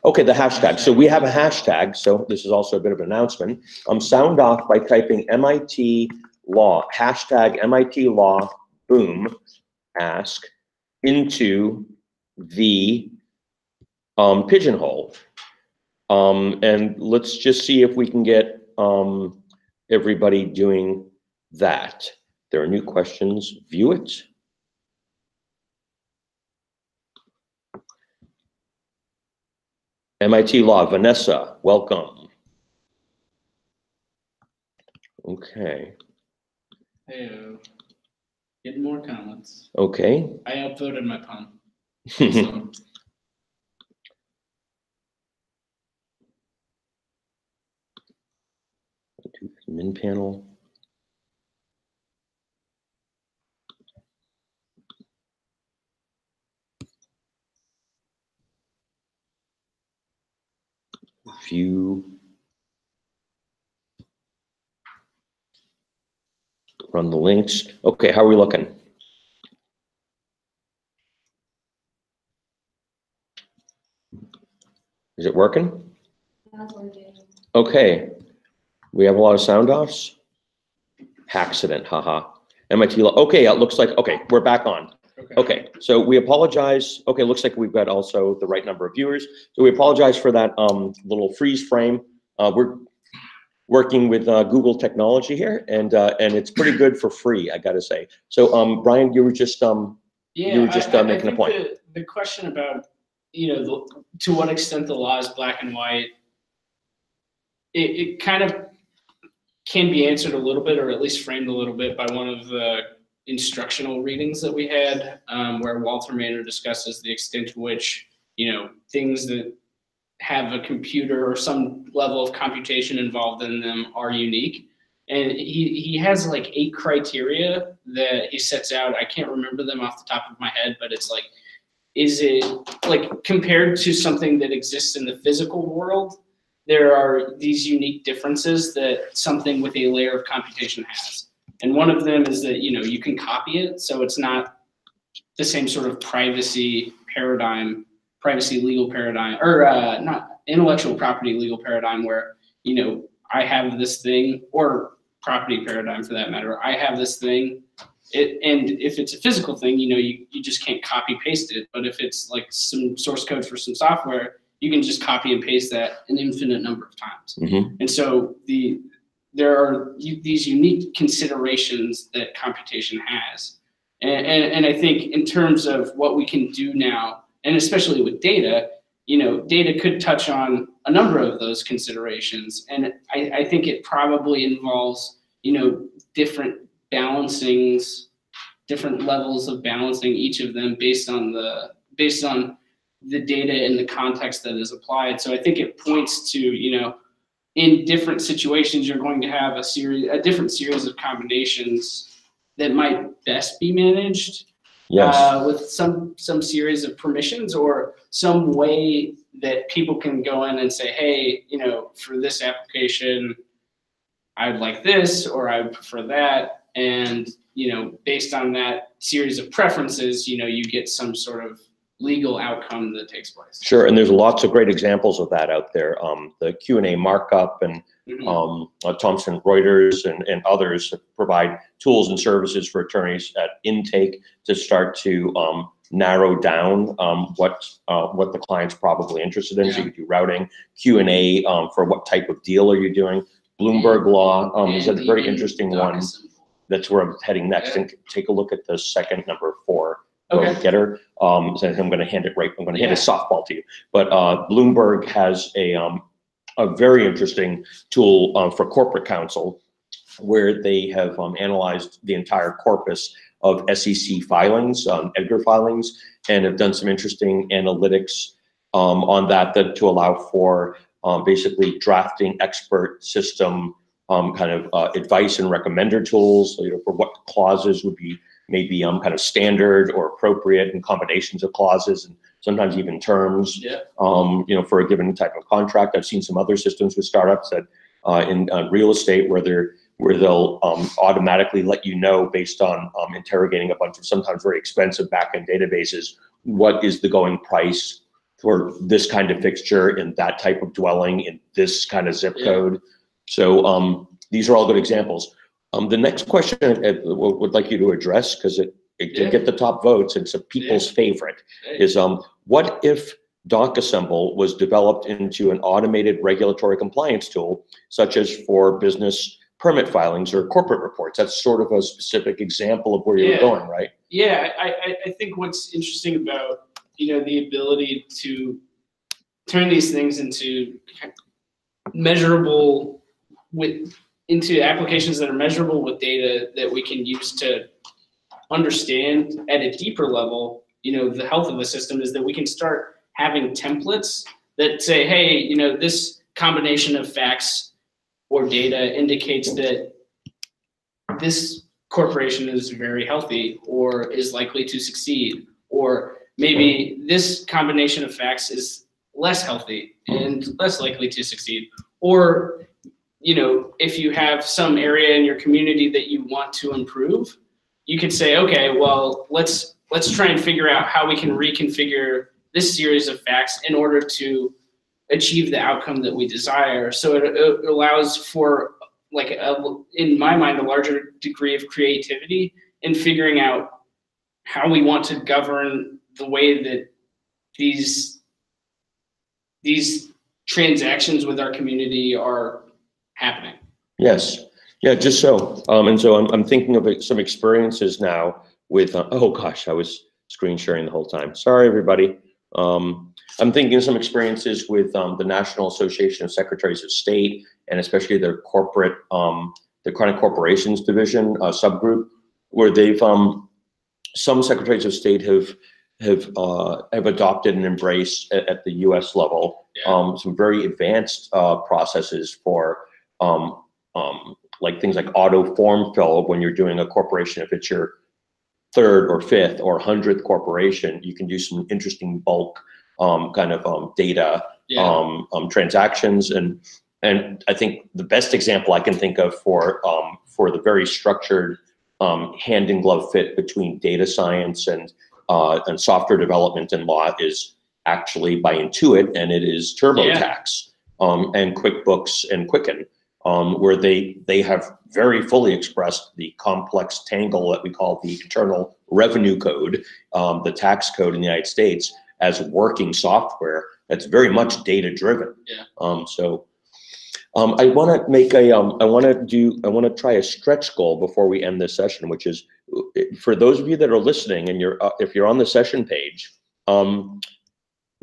Okay, the hashtag. So we have a hashtag. So this is also a bit of an announcement. Sound off by typing MIT Law, hashtag MIT Law, boom, ask into the Pigeonhole. And let's just see if we can get everybody doing that. There are new questions. View it. MIT Law, Vanessa, welcome. Okay. Hey, getting more comments. Okay. I upvoted my pun. So. Min panel. View. Run the links. Okay, how are we looking? Is it working? Okay. We have a lot of sound offs. Accident, haha. MIT Law. Okay, it looks like, okay, we're back on. Okay, so we apologize. Okay, looks like we've got also the right number of viewers. So we apologize for that little freeze frame. We're working with Google technology here, and it's pretty good for free, I gotta say. So Brian, you were just making a point. The question about, to what extent the law is black and white, it kind of can be answered a little bit, or at least framed a little bit, by one of the instructional readings that we had, where Walter Maynard discusses the extent to which, things that have a computer or some level of computation involved in them are unique. And he has like 8 criteria that he sets out. I can't remember them off the top of my head, but it's like, is it like compared to something that exists in the physical world, there are these unique differences that something with a layer of computation has. And one of them is that, you can copy it. So it's not the same sort of privacy legal paradigm, or not intellectual property legal paradigm where, I have this thing, or property paradigm for that matter, I have this thing. And if it's a physical thing, you just can't copy paste it. But if it's like some source code for some software, you can just copy and paste that an infinite number of times. Mm-hmm. And so there are these unique considerations that computation has. And I think in terms of what we can do now, and especially with data, data could touch on a number of those considerations. And I think it probably involves, different balancings, different levels of balancing each of them based on the data and the context that is applied. So I think it points to, in different situations, you're going to have a different series of combinations that might best be managed. Yes. With some series of permissions, or some way that people can go in and say, hey, for this application, I'd like this, or I would prefer that. And, based on that series of preferences, you get some sort of legal outcome that takes place. Sure, and there's lots of great examples of that out there. The Q&A markup and Thomson Reuters and others provide tools and services for attorneys at intake to start to narrow down what the client's probably interested in. So you do routing, Q&A for what type of deal are you doing. Bloomberg Law is a very interesting one. That's where I'm heading next. And take a look at the second number 4. Getter. So I'm going to hand it right. I'm going to hand a softball to you. But Bloomberg has a very interesting tool for corporate counsel, where they have analyzed the entire corpus of SEC filings, Edgar filings, and have done some interesting analytics on that to allow for basically drafting expert system kind of advice and recommender tools, for what clauses would be maybe kind of standard or appropriate, and combinations of clauses and sometimes even terms, for a given type of contract. I've seen some other systems with startups that in real estate where they'll automatically let you know, based on interrogating a bunch of sometimes very expensive backend databases, what is the going price for this kind of fixture in that type of dwelling in this kind of zip code. So these are all good examples. The next question I would like you to address, because it can get the top votes, and it's a people's favorite, is what if DocAssemble was developed into an automated regulatory compliance tool, such as for business permit filings or corporate reports? That's sort of a specific example of where you're going, right? Yeah, I think what's interesting about the ability to turn these things into into applications that are measurable with data that we can use to understand at a deeper level, the health of the system, is that we can start having templates that say, hey, this combination of facts or data indicates that this corporation is very healthy or is likely to succeed, or maybe this combination of facts is less healthy and less likely to succeed. Or if you have some area in your community that you want to improve, you could say, okay, well, let's try and figure out how we can reconfigure this series of facts in order to achieve the outcome that we desire. So it allows for, in my mind, a larger degree of creativity in figuring out how we want to govern the way that these transactions with our community are happening. Yes. Yeah, just so. And so I'm thinking of some experiences now with, oh gosh, I was screen sharing the whole time. Sorry, everybody. I'm thinking of some experiences with the National Association of Secretaries of State, and especially their corporate, the chronic corporations division subgroup, where they've, some secretaries of state have adopted and embraced at the U.S. level some very advanced processes for like things like auto form fill. When you're doing a corporation, if it's your 3rd or 5th or 100th corporation, you can do some interesting bulk kind of data transactions. And I think the best example I can think of for the very structured hand in glove fit between data science and software development and law is actually by Intuit, and it is TurboTax and QuickBooks and Quicken, where they have very fully expressed the complex tangle that we call the Internal Revenue Code, the tax code in the United States, as working software that's very much data driven. So I want to make a I want to try a stretch goal before we end this session, which is for those of you that are listening and if you're on the session page,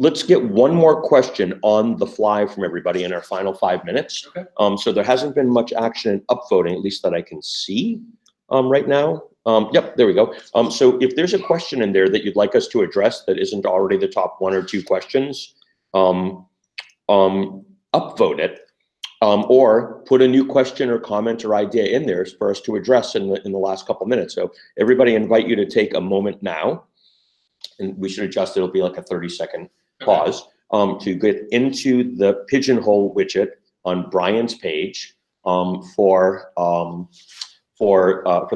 let's get one more question on the fly from everybody in our final 5 minutes. So there hasn't been much action in upvoting, at least that I can see right now. Yep, there we go. So if there's a question in there that you'd like us to address that isn't already the top 1 or 2 questions, upvote it. Or put a new question or comment or idea in there for us to address in the last couple minutes. So everybody, invite you to take a moment now, and we should adjust. It'll be like a 30-second pause to get into the Pigeonhole widget on Brian's page. for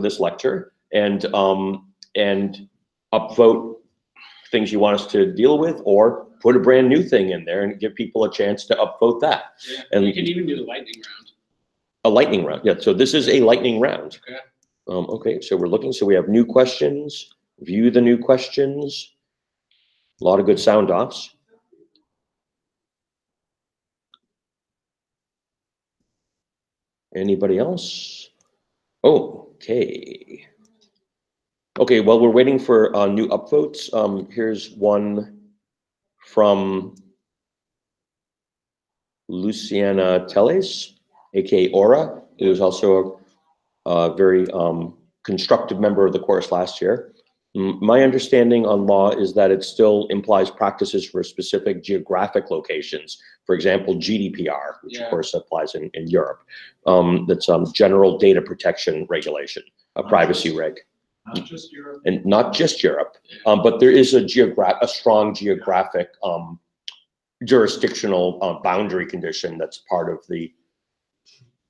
this lecture, and upvote things you want us to deal with, or put a brand new thing in there and give people a chance to upvote that. Yeah, and you can even do the lightning round. A lightning round, yeah. So this is a lightning round. Okay. Okay, so we're looking. So we have new questions. View the new questions. A lot of good sound offs. Anybody else? Okay. Okay, while we're waiting for new upvotes, here's one from Luciana Teles, aka Aura, who was also a very constructive member of the course last year. My understanding on law is that it still implies practices for specific geographic locations. For example, GDPR, which of course applies in Europe. That's general data protection regulation, a privacy reg. Not just Europe. And not just Europe, but there is a strong geographic jurisdictional boundary condition that's part of the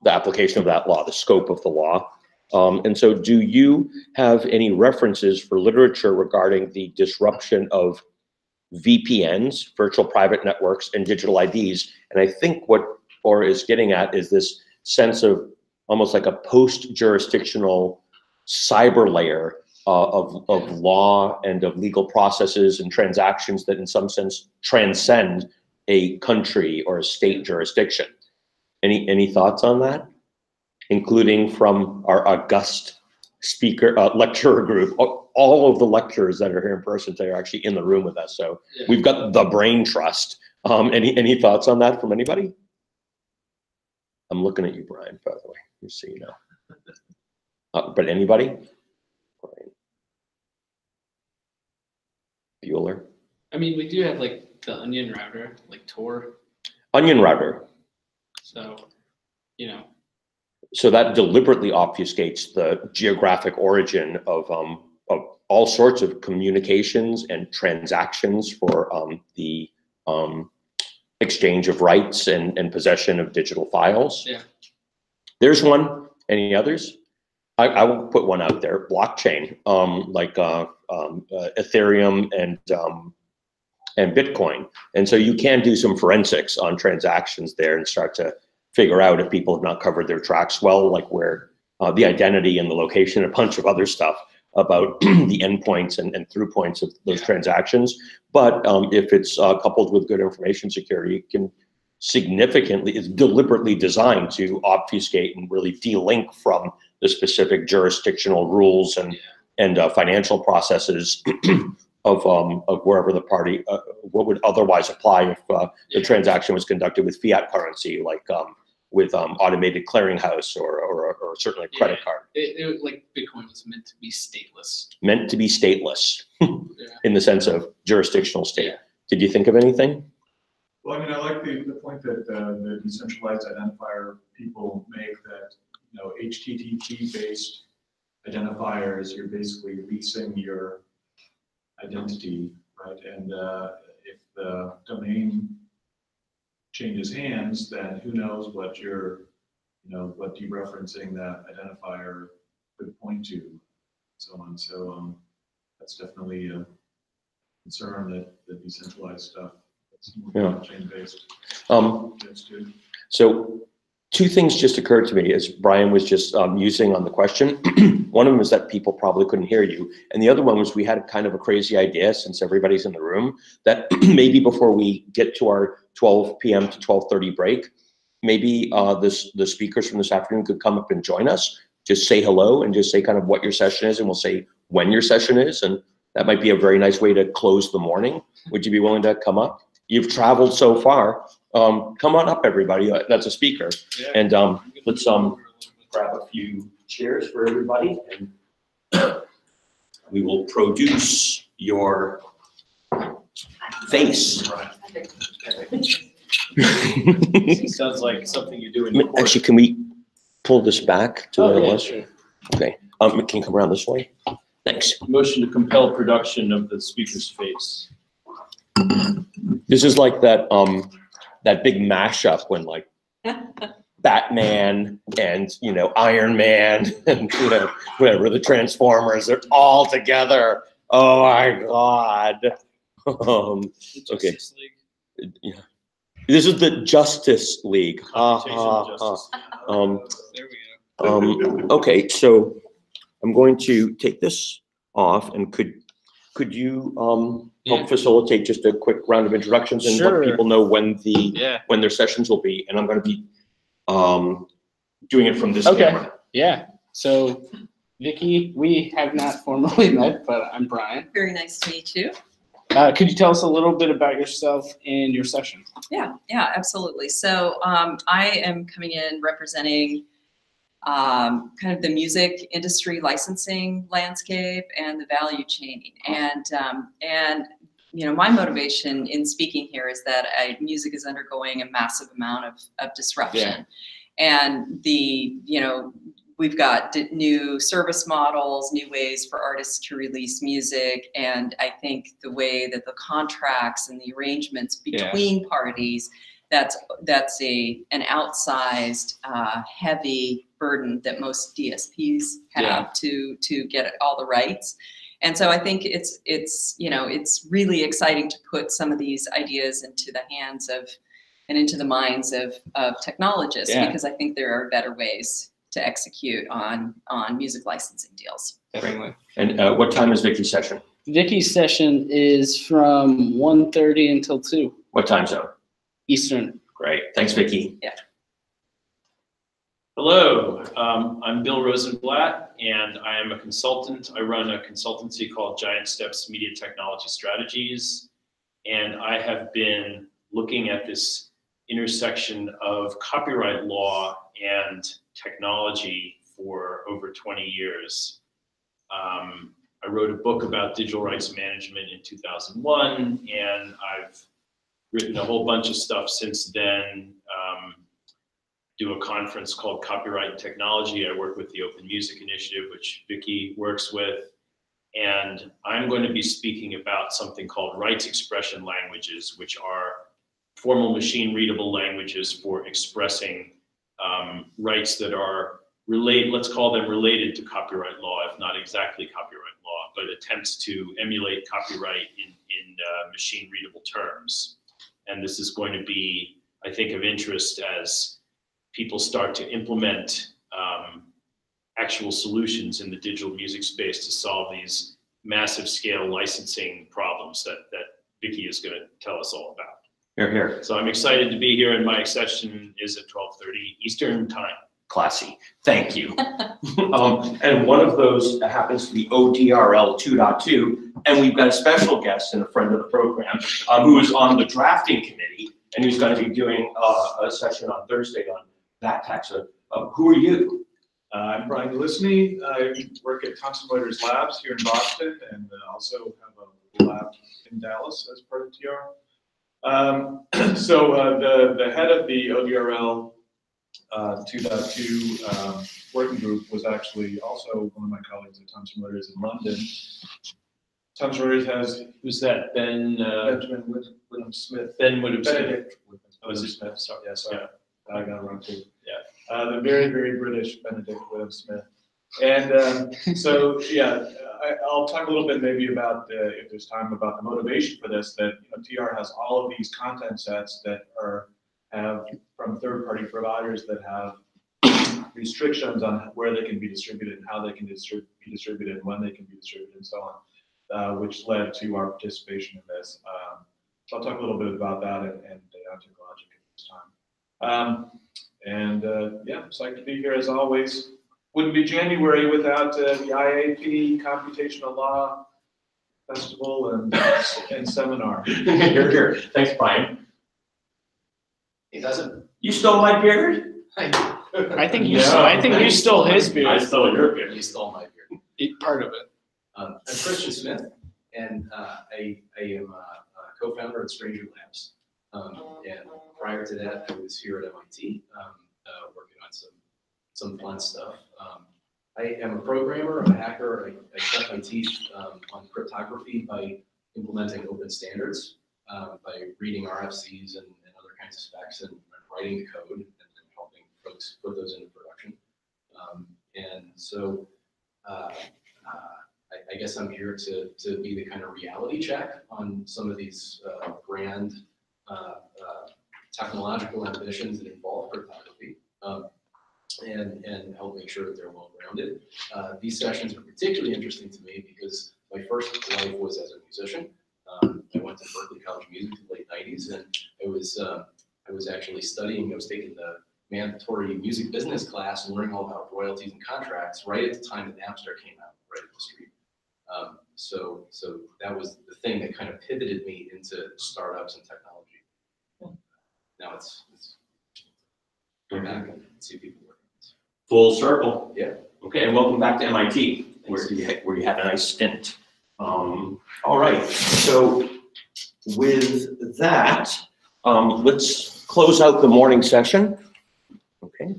application of that law, the scope of the law. And so do you have any references for literature regarding the disruption of VPNs, virtual private networks, and digital IDs? And I think what Aura is getting at is this sense of almost like a post-jurisdictional cyber layer of law and of legal processes and transactions that in some sense transcend a country or a state jurisdiction. Any thoughts on that? Including from our august speaker, lecturer group. All of the lecturers that are here in person today are actually in the room with us. So we've got the brain trust. Any thoughts on that from anybody? I'm looking at you, Brian, by the way, just so you know. But anybody? Bueller? I mean, we do have like the onion router, like Tor. Onion router. So, you know. So that deliberately obfuscates the geographic origin of all sorts of communications and transactions for the exchange of rights and possession of digital files. Yeah. There's one. Any others? I will put one out there. Blockchain, like Ethereum and Bitcoin. And so you can do some forensics on transactions there and start to figure out if people have not covered their tracks well, like where the identity and the location, a bunch of other stuff about the endpoints and through points of those transactions. But if it's coupled with good information security, it can significantly, it's deliberately designed to obfuscate and really de-link from the specific jurisdictional rules and financial processes of wherever the party, what would otherwise apply if the transaction was conducted with fiat currency, like with automated clearinghouse or certainly a credit card. It like Bitcoin was meant to be stateless. Meant to be stateless in the sense of jurisdictional state. Yeah. Did you think of anything? Well, I mean, I like the point that the decentralized identifier people make, that, you know, HTTP-based identifiers, you're basically leasing your identity, right? And if the domain changes hands, then who knows what you're, you know, what dereferencing that identifier could point to, and so on. So that's definitely a concern, that the decentralized stuff that's more blockchain based. That's good. So two things just occurred to me as Brian was just using on the question. One of them is that people probably couldn't hear you. And the other one was we had kind of a crazy idea, since everybody's in the room, that maybe before we get to our 12 p.m. to 12:30 break, maybe the speakers from this afternoon could come up and join us, just say hello and just say kind of what your session is, and we'll say when your session is. And that might be a very nice way to close the morning. Would you be willing to come up? You've traveled so far. Come on up, everybody. That's a speaker. Yeah. And let's grab a few chairs for everybody, and we will produce your face. Sounds like something you do in court. Actually, can we pull this back to where it was? Sure. Okay. Can you come around this way? Thanks. Motion to compel production of the speaker's face. This is like that that big mashup when like Batman and, you know, Iron Man and, you know, whatever, the Transformers, they're all together. Oh my God. Okay. Yeah. This is the Justice League. Computational justice. There we go. Okay, so I'm going to take this off, and could you help facilitate just a quick round of introductions and let people know when when their sessions will be? And I'm going to be doing it from this camera. Yeah. So, Vicky, we have not formally met, but I'm Brian. Very nice to meet you. Could you tell us a little bit about yourself and your session? Yeah, absolutely. So I am coming in representing kind of the music industry licensing landscape and the value chain. And you know, my motivation in speaking here is that music is undergoing a massive amount of disruption. And you know, we've got new service models, new ways for artists to release music. And I think the way that the contracts and the arrangements between parties, that's an outsized heavy burden that most DSPs have to get all the rights. And so I think it's you know, it's really exciting to put some of these ideas into the hands of and into the minds of technologists, because I think there are better ways to execute on music licensing deals. Definitely. And what time is Vicky's session? Vicky's session is from 1:30 until 2. What time zone? Eastern. Great. Thanks, Vicky. Yeah. Hello, I'm Bill Rosenblatt, and I am a consultant. I run a consultancy called Giant Steps Media Technology Strategies, and I have been looking at this intersection of copyright law and technology for over 20 years. I wrote a book about digital rights management in 2001, and I've written a whole bunch of stuff since then. Do a conference called Copyright and Technology. I work with the Open Music Initiative, which Vicky works with. And I'm going to be speaking about something called rights expression languages, which are formal machine readable languages for expressing rights that are related, let's call them related to copyright law, if not exactly copyright law, but attempts to emulate copyright in machine readable terms. And this is going to be, I think, of interest as people start to implement actual solutions in the digital music space to solve these massive scale licensing problems that Vicky is going to tell us all about. Here, here. So I'm excited to be here, and my session is at 12:30 Eastern time. Classy. Thank you. And one of those happens to be ODRL 2.2, and we've got a special guest and a friend of the program who is on the drafting committee, and who's going to be doing a session on Thursday on that taxa. Who are you? I'm Brian Glisney. I work at Thomson Reuters Labs here in Boston, and also have a lab in Dallas as part of TR. So the head of the ODRL 2.2 working group was actually also one of my colleagues at Thomson Reuters in London. Thomson Reuters has Who's that? Benjamin William Smith. Benedict Smith. Sorry, yeah, sorry. Yeah. I got it wrong too. Yeah. The very, very British Benedict William Smith. And so, yeah, I'll talk a little bit maybe about, if there's time, about the motivation for this, that TR has all of these content sets that have from third-party providers that have restrictions on where they can be distributed and how they can be distributed and when they can be distributed and so on, which led to our participation in this. So I'll talk a little bit about that and deontic logic at this time. Yeah, psyched to be here as always. Wouldn't be January without the IAP Computational Law Festival and seminar. Here, here. Thanks, Brian. He doesn't. You stole my beard? I think you stole his beard. I stole your beard. He stole my beard. Eat part of it. I'm Christian Smith, and I am a co-founder at Stranger Labs. And prior to that, I was here at MIT working on some fun stuff. I am a programmer, I'm a hacker. I cut my teeth on cryptography by implementing open standards, by reading RFCs and other kinds of specs and writing the code and helping folks folks put those into production. And so I guess I'm here to be the kind of reality check on some of these grand technological ambitions that involve cryptography, and help make sure that they're well-rounded. These sessions are particularly interesting to me because my first life was as a musician. I went to Berklee College of Music in the late 90s, and I was actually studying, I was taking the mandatory music business class and learning all about royalties and contracts right at the time that Napster came out, right up the street. So that was the thing that kind of pivoted me into startups and technology. Now it's go back and see people working. Full circle. Yeah. Okay, and welcome back to MIT, where you had a nice stint. All right, so with that, let's close out the morning session. Okay,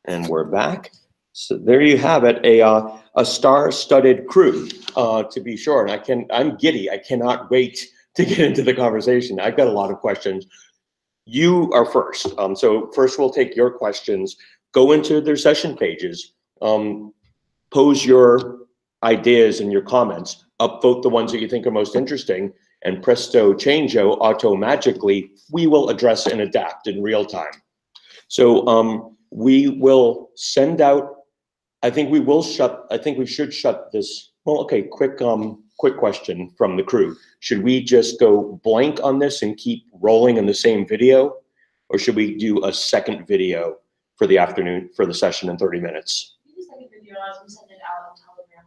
and we're back. So there you have it, a star-studded crew, to be sure. And I'm giddy. I cannot wait to get into the conversation. I've got a lot of questions. You are first. So first we'll take your questions. Go into their session pages. Pose your ideas and your comments. Upvote the ones that you think are most interesting. And presto changeo, auto-magically, we will address and adapt in real time. So we will send out, I think we should shut this. Well, okay, quick question from the crew. Should we just go blank on this and keep rolling in the same video? Or should we do a second video for the afternoon, for the session in 30 minutes? You do second video as we send it out on Telegram.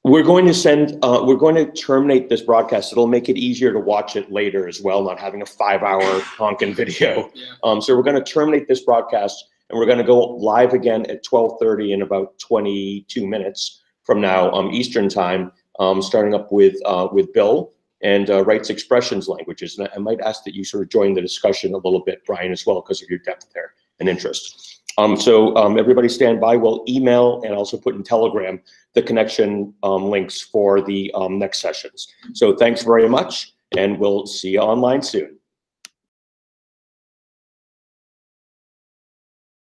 We're going to terminate this broadcast. It'll make it easier to watch it later as well, not having a 5-hour honking video. Yeah. So we're going to terminate this broadcast, and we're going to go live again at 12:30 in about 22 minutes from now, Eastern time, starting up with Bill and rights expressions languages. And I might ask that you sort of join the discussion a little bit, Brian, as well, because of your depth there and interest. So everybody stand by. We'll email and also put in Telegram the connection links for the next sessions. So thanks very much, and we'll see you online soon.